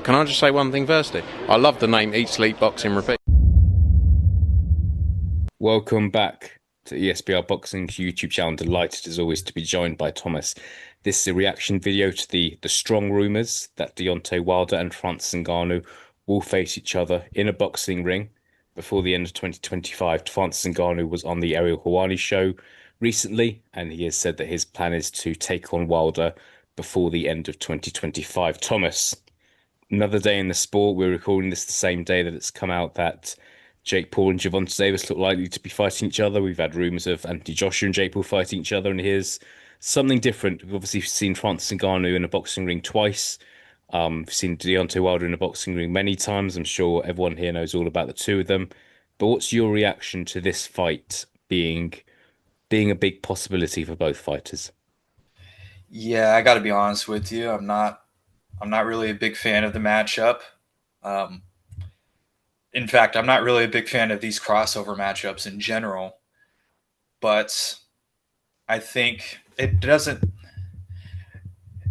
can I just say one thing firstly? I love the name Eat, Sleep, Boxing, Repeat. Welcome back to ESBR Boxing's YouTube channel. Delighted as always to be joined by Thomas. This is a reaction video to the strong rumours that Deontay Wilder and Francis Ngannou will face each other in a boxing ring before the end of 2025. Francis Ngannou was on the Ariel Helwani show recently, and he has said that his plan is to take on Wilder before the end of 2025. Thomas, another day in the sport. We're recording this the same day that it's come out that Jake Paul and Gervonta Davis look likely to be fighting each other. We've had rumours of Anthony Joshua and Jake Paul fighting each other, and here's something different. We've obviously seen Francis Ngannou in a boxing ring twice. We've seen Deontay Wilder in a boxing ring many times. I'm sure everyone here knows all about the two of them. But what's your reaction to this fight being a big possibility for both fighters? Yeah, I got to be honest with you. I'm not really a big fan of the matchup. Um, in fact, I'm not really a big fan of these crossover matchups in general. But I think it doesn't.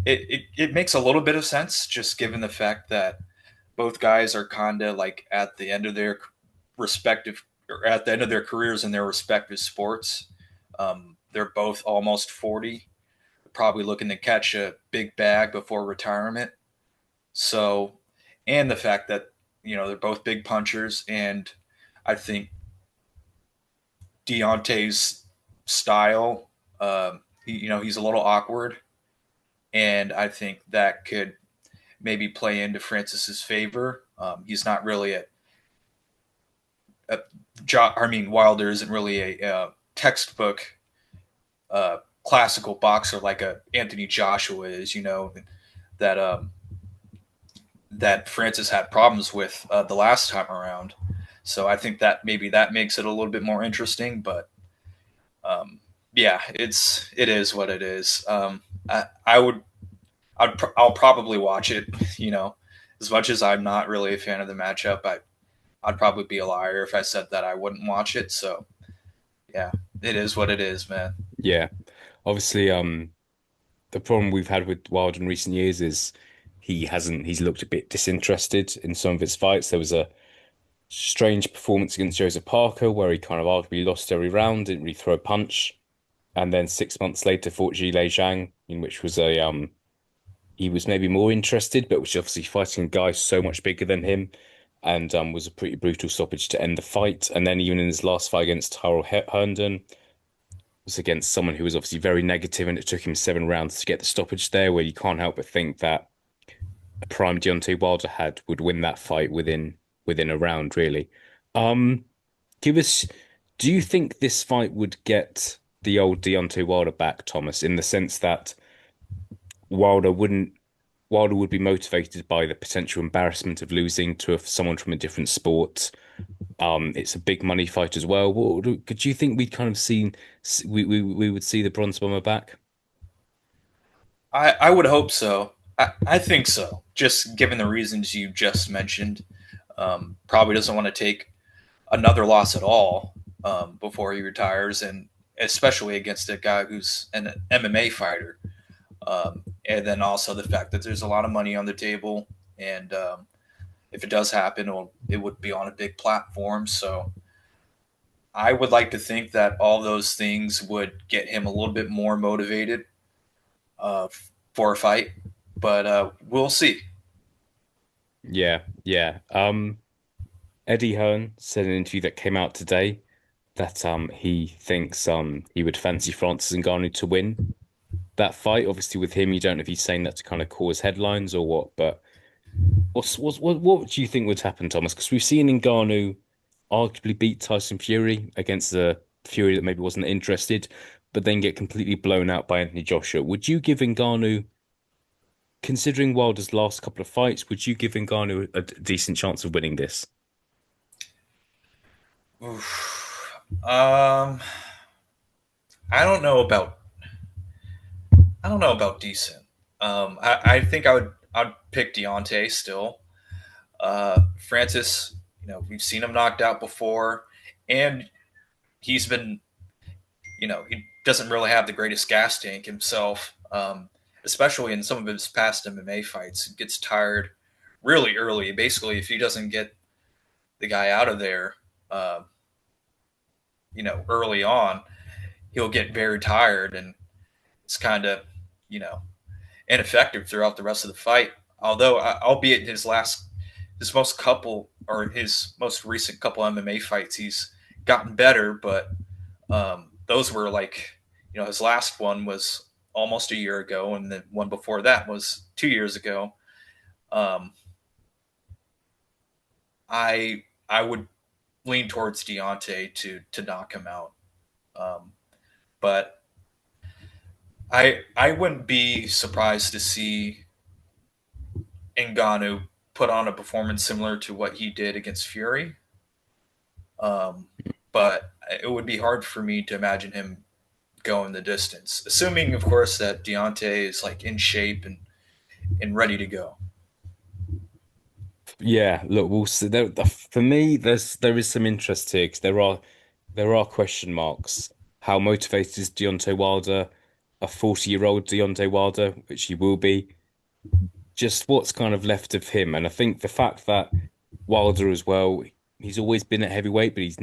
It makes a little bit of sense just given the fact that both guys are kind of like at the end of their respective or at the end of their careers in their respective sports. They're both almost 40, probably looking to catch a big bag before retirement. So, and the fact that they're both big punchers, and I think Deontay's style, he's a little awkward, and I think that could maybe play into Francis's favor. He's not really a Wilder isn't really a textbook classical boxer like a Anthony Joshua is. That that Francis had problems with the last time around. So I think that maybe that makes it a little bit more interesting. But yeah, it is what it is. I would I'll probably watch it. As much as I'm not really a fan of the matchup, I'd probably be a liar if I said that I wouldn't watch it. So yeah, it is what it is, man. Yeah, obviously, the problem we've had with Wilder in recent years is he's looked a bit disinterested in some of his fights. There was a strange performance against Joseph Parker where he kind of arguably lost every round, didn't really throw a punch. And then 6 months later fought Zhilei Zhang, in which was a he was maybe more interested, but was obviously fighting a guy so much bigger than him, and was a pretty brutal stoppage to end the fight. And then even in his last fight against Tyrell Herndon, was against someone who was obviously very negative, and it took him 7 rounds to get the stoppage there, where you can't help but think that a prime Deontay Wilder had would win that fight within a round, really. Um, give us, do you think this fight would get the old Deontay Wilder back, Thomas, in the sense that Wilder wouldn't Wilder would be motivated by the potential embarrassment of losing to someone from a different sport. It's a big money fight as well. Could you think we'd kind of seen we would see the Bronze Bomber back? I would hope so. I think so. Just given the reasons you just mentioned, probably doesn't want to take another loss at all before he retires, and especially against a guy who's an MMA fighter. And then also the fact that there's a lot of money on the table, and if it does happen, it would be on a big platform. So I would like to think that all those things would get him a little bit more motivated uh, for a fight, but we'll see. Yeah, yeah. Eddie Hearn said in an interview that came out today that he thinks he would fancy Francis Ngannou to win that fight. Obviously, with him, you don't know if he's saying that to kind of cause headlines or what. But what do you think would happen, Thomas? Because we've seen Ngannou arguably beat Tyson Fury against the Fury that maybe wasn't interested, but then get completely blown out by Anthony Joshua. Would you give Ngannou, considering Wilder's last couple of fights, would you give Ngannou a decent chance of winning this? Oof. I don't know about decent. I think I'd pick Deontay still. Francis, we've seen him knocked out before, and he's been, he doesn't really have the greatest gas tank himself, especially in some of his past MMA fights. He gets tired really early. Basically, if he doesn't get the guy out of there, uh, early on, he'll get very tired, and it's kind of, you know, ineffective throughout the rest of the fight. Although, albeit his most couple or his most recent couple MMA fights, he's gotten better, but those were like, his last one was almost a year ago, and the one before that was 2 years ago. Um, I would lean towards Deontay to knock him out, but I wouldn't be surprised to see Ngannou put on a performance similar to what he did against Fury. Um, but it would be hard for me to imagine him going the distance, assuming, of course, that Deontay is like in shape and ready to go. Yeah, look, we'll see. For me, there is some interest here because there are question marks. How motivated is Deontay Wilder, a 40-year-old Deontay Wilder, which he will be? Just what's kind of left of him. And I think the fact that Wilder as well, he's always been at heavyweight, but he's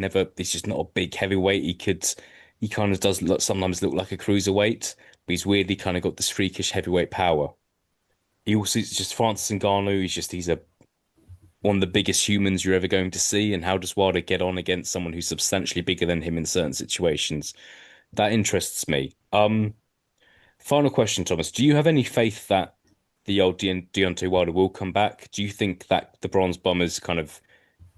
just not a big heavyweight. He kind of does sometimes look like a cruiserweight, but he's weirdly kind of got this freakish heavyweight power. He also is just Francis Ngannou. He's a one of the biggest humans you're ever going to see. And how does Wilder get on against someone who's substantially bigger than him in certain situations? That interests me. Final question, Thomas. Do you have any faith that the old Deontay Wilder will come back? Do you think that the Bronze Bomber's kind of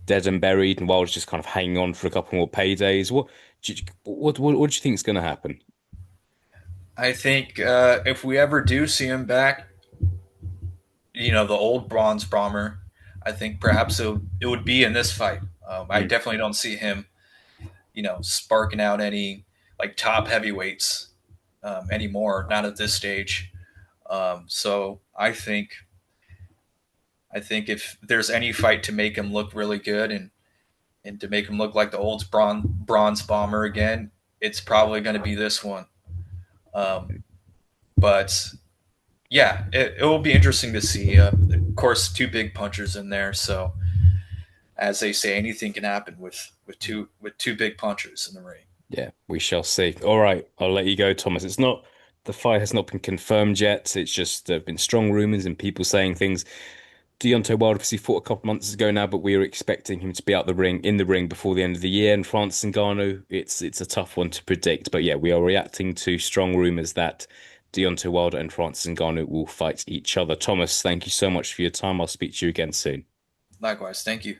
dead and buried and Wilder's just kind of hanging on for a couple more paydays? What do you think is going to happen? I think if we ever do see him back, the old Bronze Bomber, I think perhaps it would be in this fight. I Mm. definitely don't see him, sparking out any like top heavyweights anymore. Not at this stage. So I think if there's any fight to make him look really good and to make him look like the old bronze bomber again, it's probably going to be this one. But yeah, it will be interesting to see. Of course, two big punchers in there, so as they say, anything can happen with two big punchers in the ring. Yeah, we shall see. All right, I'll let you go, Thomas. The fight has not been confirmed yet. It's just there have been strong rumors and people saying things. Deontay Wilder obviously fought a couple months ago now, but we were expecting him to be in the ring before the end of the year. And Francis Ngannou, it's a tough one to predict. But yeah, we are reacting to strong rumors that Deontay Wilder and Francis Ngannou will fight each other. Thomas, thank you so much for your time. I'll speak to you again soon. Likewise, thank you.